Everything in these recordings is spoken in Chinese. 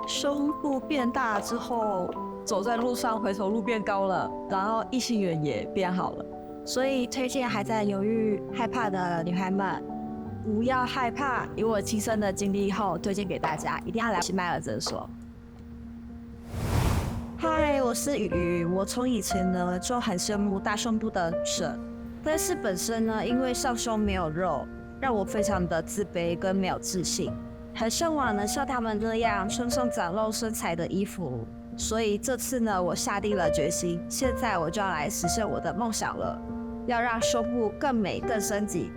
胸部变大之后，走在路上回头路变高了，然后异性缘也变好了。所以推荐还在犹豫害怕的女孩们，不要害怕。以我亲身的经历后，推荐给大家，一定要来喜麦尔诊所。嗨，我是雨，我从以前呢就很羡慕大胸部的女生，但是本身呢因为上胸没有肉，让我非常的自卑跟没有自信，很向往能像他们那样穿上展露身材的衣服。所以这次呢，我下定了决心，现在我就要来实现我的梦想了，要让胸部更美更升级。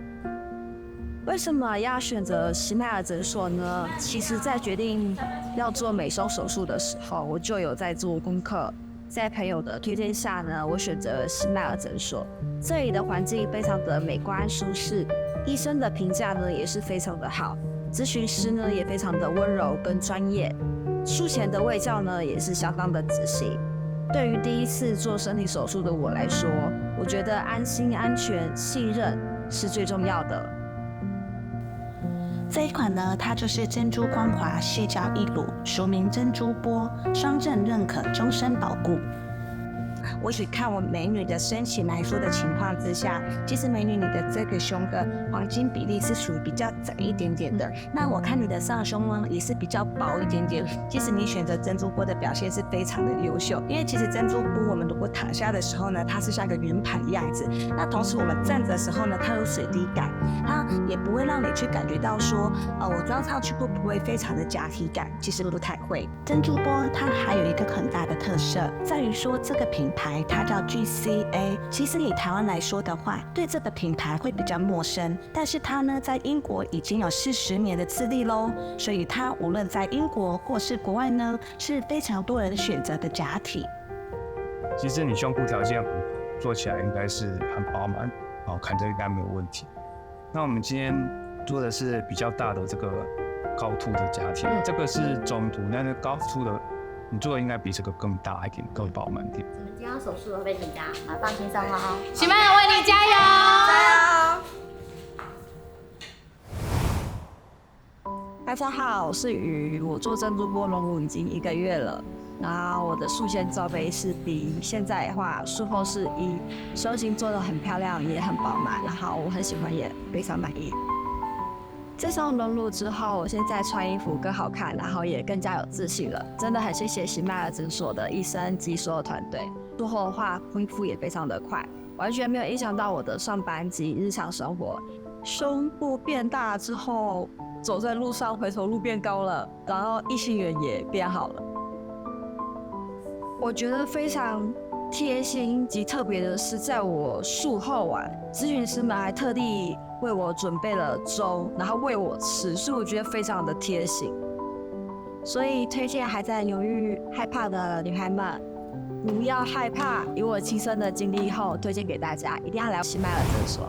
为什么要选择喜麦尔诊所呢？其实在决定要做美胸手术的时候，我就有在做功课。在朋友的推荐下呢，我选择喜麦尔诊所。这里的环境非常的美观舒适，医生的评价呢也是非常的好，咨询师呢也非常的温柔跟专业，术前的卫教呢也是相当的仔细。对于第一次做身体手术的我来说，我觉得安心、安全、信任是最重要的。这一款呢，它就是珍珠光滑矽胶义乳，俗名珍珠波，双证认可，终身保固。我只看我美女的身形来说的情况之下，其实美女你的这个胸的黄金比例是属于比较窄一点点的。那我看你的上胸呢也是比较薄一点点。其实你选择珍珠波的表现是非常的优秀，因为其实珍珠波我们如果躺下的时候呢，它是像个圆盘的样子。那同时我们站着的时候呢，它有水滴感，它也不会让你去感觉到说，我装上去会不会非常的假体感？其实不太会。珍珠波它还有一个很大的特色，在于说这个品牌它叫 GCA， 其实以台湾来说的话，对这个品牌会比较陌生，但是它呢在英国已经有40年的资历咯，所以它无论在英国或是国外呢，是非常多人选择的假体。其实你胸部条件做起来应该是很饱满，看着应该没有问题。那我们今天做的是比较大的这个高凸的假体，这个是中凸，那个高凸的你做的应该比这个更大一点，更饱满一点。我们今天手术会被紧张，放心上话哦。喜麦尔为你加油！加油！大家好，我是雨，我做珍珠波隆乳已经1个月了。然后我的术前罩杯是 B， 现在的话术后是 E， 胸型做得很漂亮，也很饱满，然后我很喜欢，也非常满意。自从隆乳之后，我现在穿衣服更好看，然后也更加有自信了。真的很谢谢喜麦尔诊所的医生及所有团队。术后的话，恢复也非常的快，完全没有影响到我的上班及日常生活。胸部变大之后，走在路上回头路变高了，然后异性缘也变好了。我觉得非常贴心及特别的是，在我术后咨询师们还特地为我准备了粥，然后喂我吃，所以我觉得非常的贴心。所以推荐还在犹豫害怕的女孩们，不要害怕。以我亲身的经历后，推荐给大家，一定要来喜麦尔诊所。